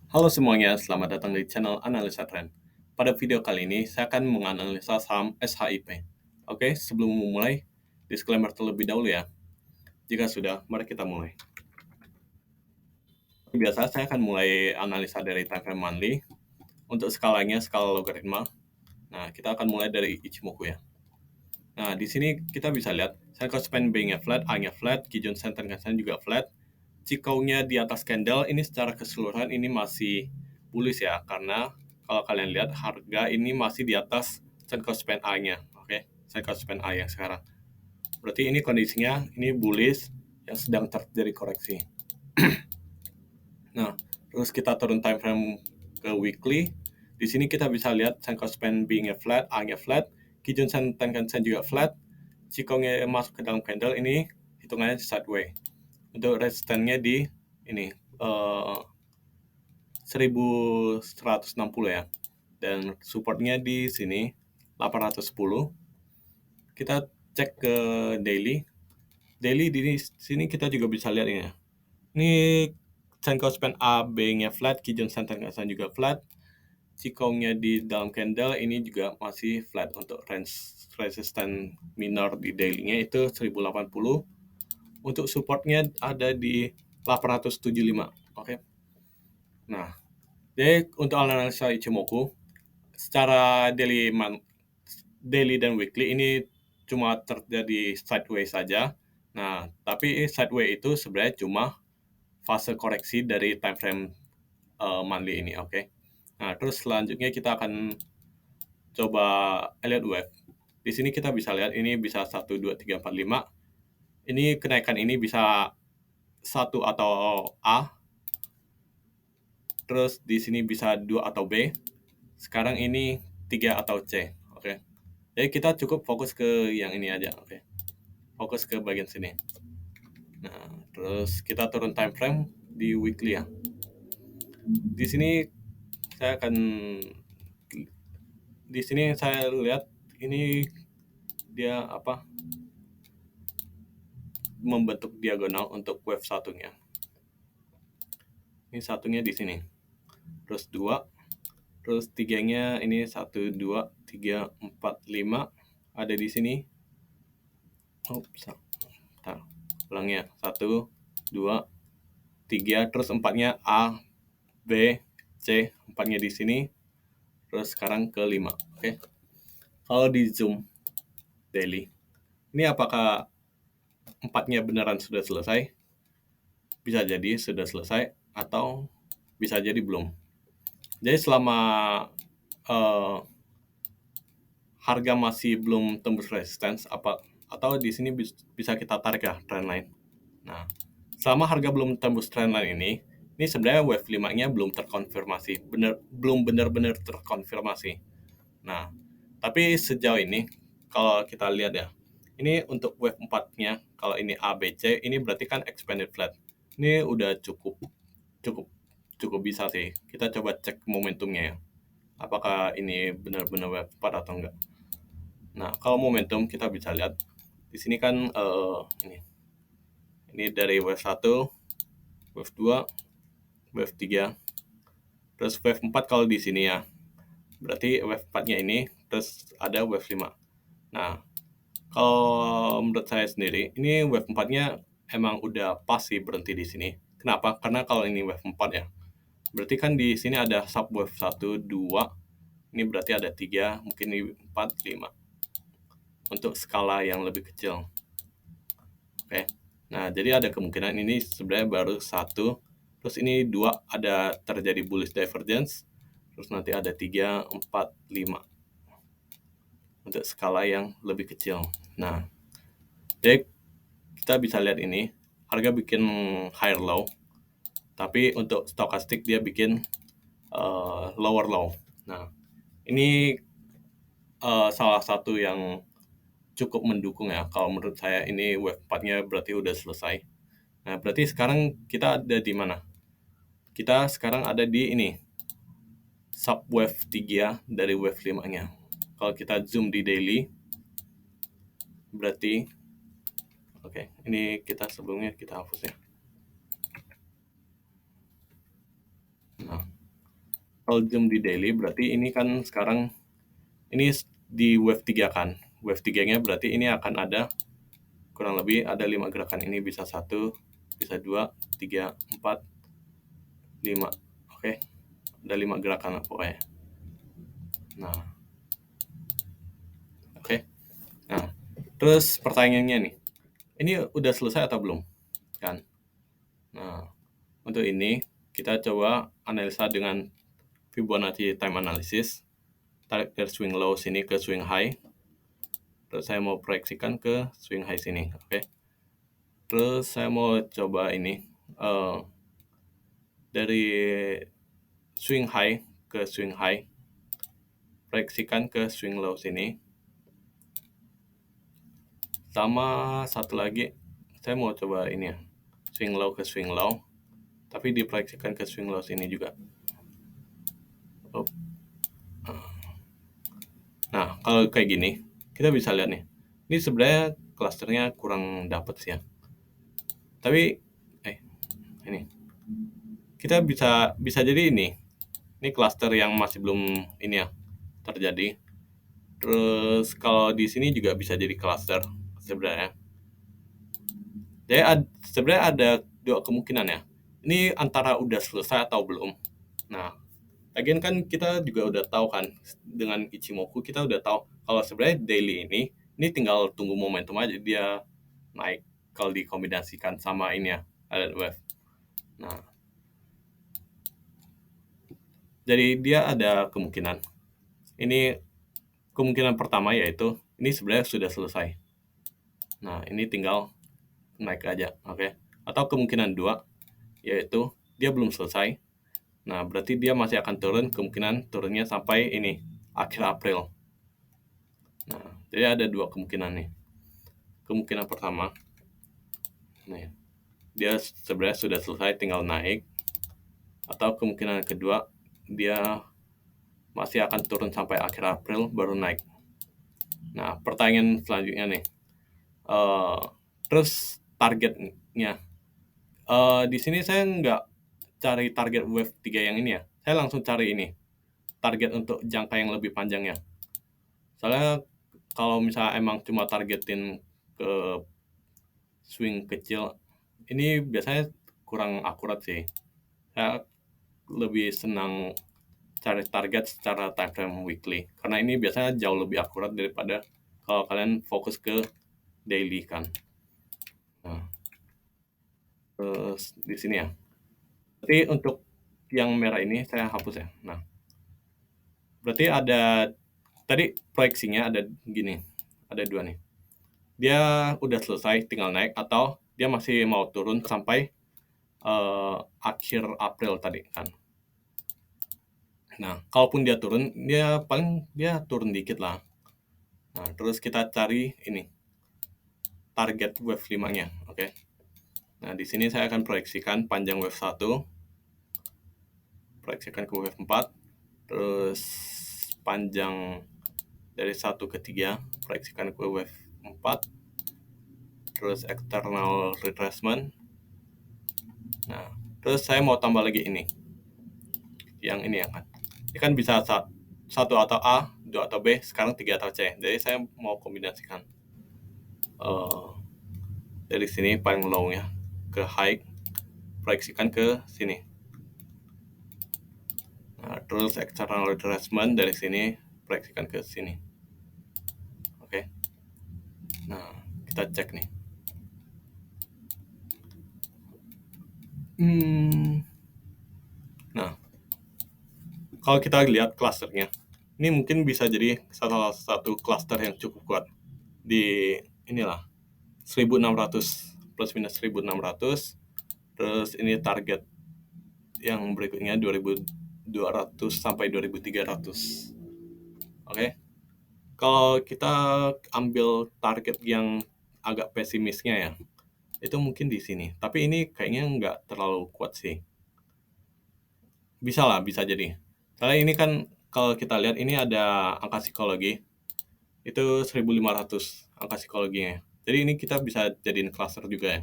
Halo semuanya, selamat datang di channel Analisa Tren. Pada video kali ini, saya akan menganalisa saham SHIP. Oke, sebelum memulai, disclaimer terlebih dahulu ya. Jika sudah, mari kita mulai. Biasa saya akan mulai analisa dari time frame monthly. Untuk skalanya, skala logaritma. Nah, kita akan mulai dari Ichimoku ya. Nah, di sini kita bisa lihat, Senko Span B-nya flat, A-nya flat, Kijun Sen Tenkan-sen juga flat. Chikou-nya di atas candle, ini secara keseluruhan ini masih bullish ya, karena kalau kalian lihat harga ini masih di atas Senko Span A-nya, oke? Senko Span A yang sekarang. Berarti ini kondisinya, ini bullish yang sedang terjadi koreksi. Nah, terus kita turun time frame ke weekly. Di sini kita bisa lihat Senko Span B-nya flat, A-nya flat, Kijun Sen Tenkan-sen juga flat, Chikou-nya masuk ke dalam candle, ini hitungannya sideways. Untuk resistennya di ini 1160 ya, dan supportnya di sini 810. Kita cek ke daily di sini kita juga bisa lihat ini ya. Ini Senko Span A B-nya flat, Kijun Sen Tenkan-sen juga flat, Chikou-nya di dalam candle ini juga masih flat. Untuk range resisten minor di daily-nya itu 1080. Untuk supportnya ada di 875. Oke. Nah, jadi untuk analisa Ichimoku, secara daily dan weekly ini cuma terjadi sideways saja. Nah, tapi sideways itu sebenarnya cuma fase koreksi dari time frame monthly ini, oke. Nah, terus selanjutnya kita akan coba Elliott Wave. Di sini kita bisa lihat ini bisa 1, 2, 3, 4, 5. Ini kenaikan ini bisa 1 atau A, terus di sini bisa 2 atau B. Sekarang ini 3 atau C, oke. Jadi kita cukup fokus ke yang ini aja, oke. Fokus ke bagian sini. Nah, terus kita turun time frame di weekly ya. Di sini saya akan lihat ini dia membentuk diagonal untuk wave satunya. Ini satunya di sini. Terus 2, terus 3-nya ini 1, 2, 3, 4, 5 ada di sini. Ulang ya. 1, 2, 3, terus 4-nya A, B, C, 4-nya di sini. Terus sekarang ke 5, oke. Kalau di zoom daily, ini apakah 4-nya beneran sudah selesai? Bisa jadi sudah selesai atau bisa jadi belum. Jadi selama harga masih belum tembus resistance atau di sini bisa kita tarik ya trendline. Nah, selama harga belum tembus trendline ini sebenarnya wave 5-nya belum terkonfirmasi, belum benar-benar terkonfirmasi. Nah, tapi sejauh ini kalau kita lihat ya, ini untuk wave 4-nya, kalau ini ABC, ini berarti kan expanded flat. Ini udah cukup bisa sih. Kita coba cek momentumnya ya. Apakah ini benar-benar wave 4 atau enggak. Nah, kalau momentum kita bisa lihat di sini kan ini dari wave 1, wave 2, wave 3, terus wave 4 kalau di sini ya. Berarti wave 4-nya ini terus ada wave 5. Nah, kalau menurut saya sendiri, ini wave 4-nya emang udah pas sih berhenti di sini. Kenapa? Karena kalau ini wave 4 ya, berarti kan di sini ada sub wave 1, 2, ini berarti ada 3, mungkin ini 4, 5. Untuk skala yang lebih kecil. Oke. Nah, jadi ada kemungkinan ini sebenarnya baru 1, terus ini 2 ada terjadi bullish divergence, terus nanti ada 3, 4, 5. Untuk skala yang lebih kecil. Nah, jadi kita bisa lihat ini, harga bikin higher low, tapi untuk stokastik dia bikin lower low. Nah, ini salah satu yang cukup mendukung ya. Kalau menurut saya ini wave 4-nya berarti udah selesai. Nah, berarti sekarang kita ada di mana? Kita sekarang ada di ini, sub wave 3 dari wave 5-nya. Kalau kita zoom di daily, berarti oke, ini sebelumnya kita hapus ya. Nah, Kalau zoom di daily berarti ini kan sekarang ini di wave 3 kan. Wave 3-nya berarti ini akan ada kurang lebih ada 5 gerakan. Ini bisa 1, bisa 2, 3, 4, 5. Oke. Ada 5 gerakan pokoknya. Nah, oke. Nah, terus pertanyaannya nih. Ini udah selesai atau belum? Kan. Nah, untuk ini kita coba analisa dengan Fibonacci time analysis. Tarik dari swing low sini ke swing high. Terus saya mau proyeksikan ke swing high sini, oke. Terus saya mau coba ini dari swing high ke swing high, proyeksikan ke swing low sini. Sama satu lagi, saya mau coba ini ya, swing low ke swing low, tapi diproyeksikan ke swing low sini juga. Nah, kalau kayak gini, kita bisa lihat nih. Ini sebenarnya klasternya kurang dapet sih ya. Tapi, ini. Kita bisa jadi ini. Ini klaster yang masih belum ini ya, terjadi. Terus kalau di sini juga bisa jadi klaster sebenarnya. Jadi sebenarnya ada dua kemungkinan ya. Ini antara udah selesai atau belum. Nah, lagian kan kita juga udah tahu kan dengan Ichimoku kita udah tahu kalau sebenarnya daily ini tinggal tunggu momentum aja dia naik kalau dikombinasikan sama ini ya ada wave. Nah, jadi dia ada kemungkinan. Ini kemungkinan pertama yaitu ini sebenarnya sudah selesai. Nah, ini tinggal naik aja, oke. Atau kemungkinan dua yaitu dia belum selesai. Nah, berarti dia masih akan turun, kemungkinan turunnya sampai ini akhir April. Nah, jadi ada dua kemungkinan nih. Kemungkinan pertama, nih, dia sebenarnya sudah selesai, tinggal naik. Atau kemungkinan kedua, dia masih akan turun sampai akhir April, baru naik. Nah, pertanyaan selanjutnya nih, terus targetnya. Di sini saya nggak cari target wave 3 yang ini ya, saya langsung cari ini, target untuk jangka yang lebih panjangnya. Soalnya kalau misalnya emang cuma targetin ke swing kecil, ini biasanya kurang akurat sih. Saya lebih senang cari target secara time frame weekly, karena ini biasanya jauh lebih akurat daripada kalau kalian fokus ke daily kan. Nah, terus di sini ya. Berarti untuk yang merah ini saya hapus ya. Nah, berarti ada tadi proyeksinya ada gini, ada dua nih. Dia udah selesai, tinggal naik atau dia masih mau turun sampai akhir April tadi kan. Nah, kalaupun dia turun, dia paling dia turun dikit lah. Nah, terus kita cari ini target wave 5-nya, oke. Nah, di sini saya akan proyeksikan panjang wave 1, proyeksikan ke wave 4, terus panjang dari 1 ke 3, proyeksikan ke wave 4, terus external retracement. Nah, terus saya mau tambah lagi ini. Yang ini ya kan. Ini kan bisa 1 atau A, 2 atau B, sekarang 3 atau C. Jadi saya mau kombinasikan. Dari sini paling low-nya ke high, proyeksikan ke sini. Nah, terus external retracement dari sini, proyeksikan ke sini. Oke. Nah, kita cek nih. Nah, kalau kita lihat klasternya, ini mungkin bisa jadi salah satu klaster yang cukup kuat di inilah 1600 plus minus 1600. Terus ini target yang berikutnya 2200 sampai 2300. Oke. Kalau kita ambil target yang agak pesimisnya ya, itu mungkin di sini. Tapi ini kayaknya nggak terlalu kuat sih. Bisa lah, bisa jadi. Karena ini kan kalau kita lihat ini ada angka psikologi, itu 1500 angka psikologinya. Jadi ini kita bisa jadiin cluster juga ya.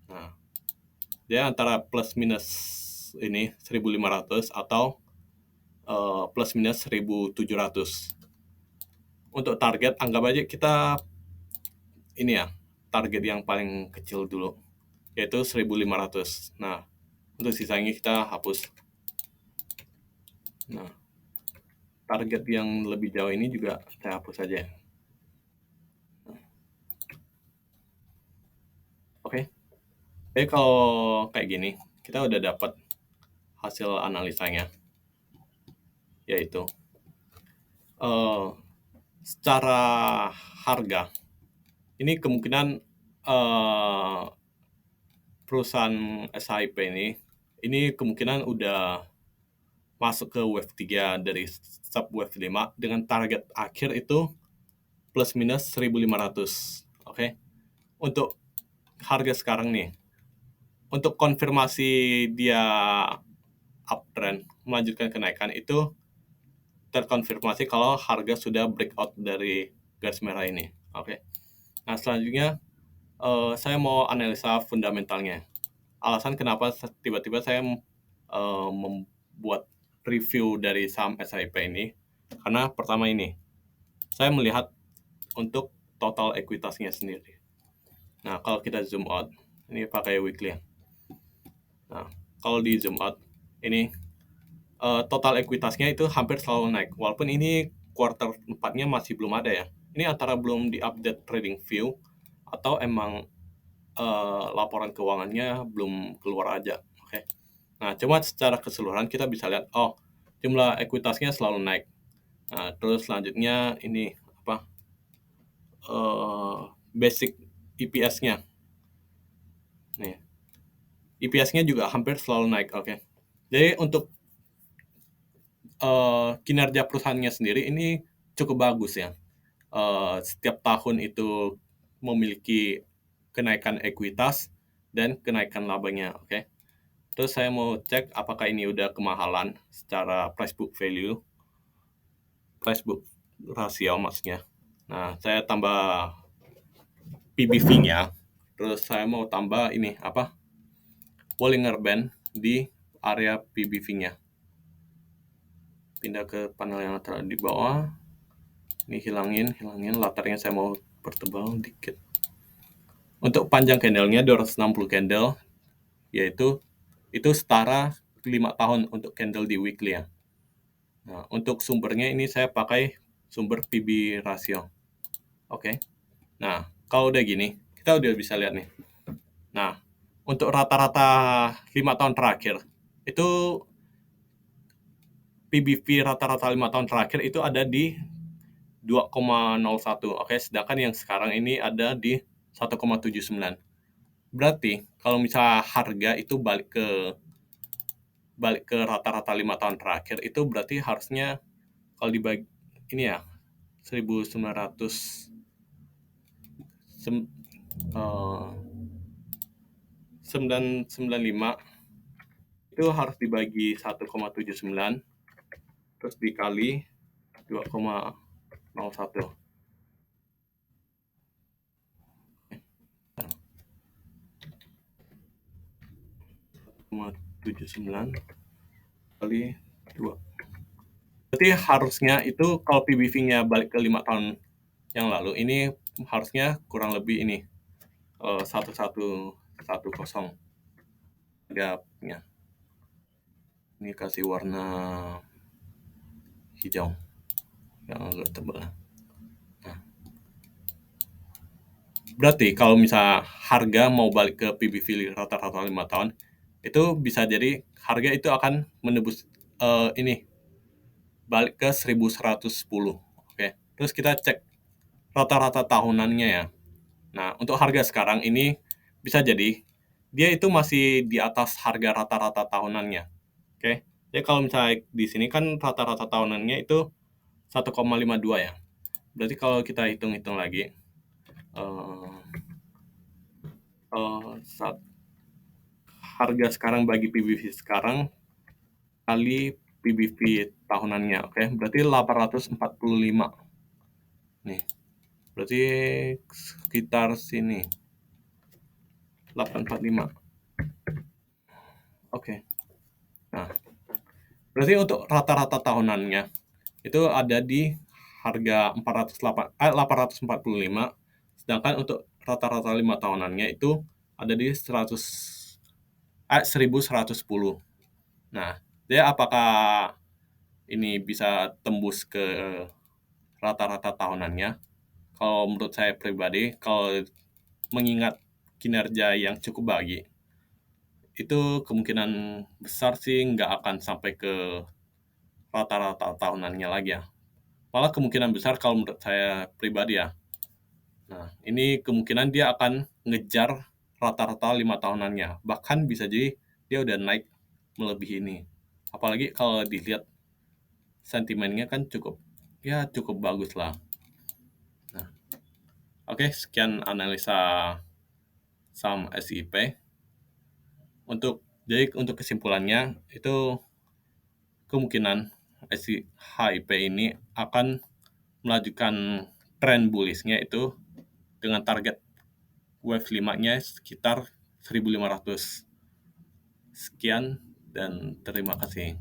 Nah, dia antara plus minus ini 1500 atau plus minus 1.700. Untuk target anggap aja kita ini ya, target yang paling kecil dulu, yaitu 1.500. Nah, untuk sisanya kita hapus. Nah, target yang lebih jauh ini juga saya hapus saja. Oke. Jadi kalau kayak gini, kita udah dapat hasil analisanya, yaitu secara harga, ini kemungkinan perusahaan SHIP ini kemungkinan udah masuk ke wave 3 dari sub wave 5 dengan target akhir itu plus minus 1.500. Oke. Untuk harga sekarang nih, untuk konfirmasi dia uptrend, melanjutkan kenaikan, itu terkonfirmasi kalau harga sudah breakout dari garis merah ini. Oke. Nah, selanjutnya saya mau analisa fundamentalnya. Alasan kenapa tiba-tiba saya membuat review dari saham SHIP ini, karena pertama ini, saya melihat untuk total ekuitasnya sendiri. Nah, kalau kita zoom out, ini pakai weekly. Nah, kalau di zoom out, ini total ekuitasnya itu hampir selalu naik. Walaupun ini quarter 4-nya masih belum ada ya. Ini antara belum di-update trading view atau emang laporan keuangannya belum keluar aja. Oke. Nah, cuma secara keseluruhan kita bisa lihat, oh, jumlah ekuitasnya selalu naik. Nah, terus selanjutnya ini apa? Basic EPS-nya. Nih. EPS-nya juga hampir selalu naik. Oke. Jadi untuk kinerja perusahaannya sendiri ini cukup bagus ya. Setiap tahun itu memiliki kenaikan ekuitas dan kenaikan labanya. Oke. Terus saya mau cek apakah ini udah kemahalan secara price book value, price book rasio maksudnya. Nah, saya tambah PBV-nya. Terus saya mau tambah ini apa? Bollinger Band di area PBV-nya. Pindah ke panel yang terada di bawah. Ini hilangin latarnya saya mau pertebal dikit. Untuk panjang candle-nya 260 candle, yaitu itu setara 5 tahun untuk candle di weekly ya. Nah, untuk sumbernya ini saya pakai sumber PB rasio. Oke. Nah, kalau udah gini, kita udah bisa lihat nih. Nah, untuk rata-rata 5 tahun terakhir, itu PBV rata-rata 5 tahun terakhir itu ada di 2,01. Oke, sedangkan yang sekarang ini ada di 1,79. Berarti kalau misalnya harga itu balik ke rata-rata 5 tahun terakhir, itu berarti harusnya kalau dibagi ini ya 1995 itu harus dibagi 1,79 terus dikali 2,01. 1,79 kali 2. Berarti harusnya itu kalau PBV-nya balik ke 5 tahun yang lalu, ini harusnya kurang lebih ini 1110 gapnya. Ini kasih warna hijau yang agak tebal. Nah, berarti kalau misalnya harga mau balik ke PBV rata-rata 5 tahun, itu bisa jadi harga itu akan menembus ini balik ke 1110. Oke. Terus kita cek rata-rata tahunannya ya. Nah, untuk harga sekarang ini bisa jadi dia itu masih di atas harga rata-rata tahunannya. Oke. Jadi kalau misalnya di sini kan rata-rata tahunannya itu 1,52 ya. Berarti kalau kita hitung-hitung lagi, saat harga sekarang bagi PBV sekarang kali PBV tahunannya, oke, berarti 845. Nih, berarti sekitar sini 845. Oke. Nah, Berarti untuk rata-rata tahunannya itu ada di harga 845, sedangkan untuk rata-rata 5 tahunannya itu ada di 1110. Nah, dia apakah ini bisa tembus ke rata-rata tahunannya? Kalau menurut saya pribadi, kalau mengingat kinerja yang cukup baik, itu kemungkinan besar sih nggak akan sampai ke rata-rata tahunannya lagi ya. Malah kemungkinan besar kalau menurut saya pribadi ya. Nah, ini kemungkinan dia akan ngejar rata-rata 5 tahunannya. Bahkan bisa jadi dia udah naik melebihi ini. Apalagi kalau dilihat sentimennya kan cukup, ya cukup bagus lah. Nah, oke, sekian analisa saham SIP. Untuk kesimpulannya itu kemungkinan HIP ini akan melanjutkan tren bullish-nya itu dengan target wave 5-nya sekitar 1.500. Sekian dan terima kasih.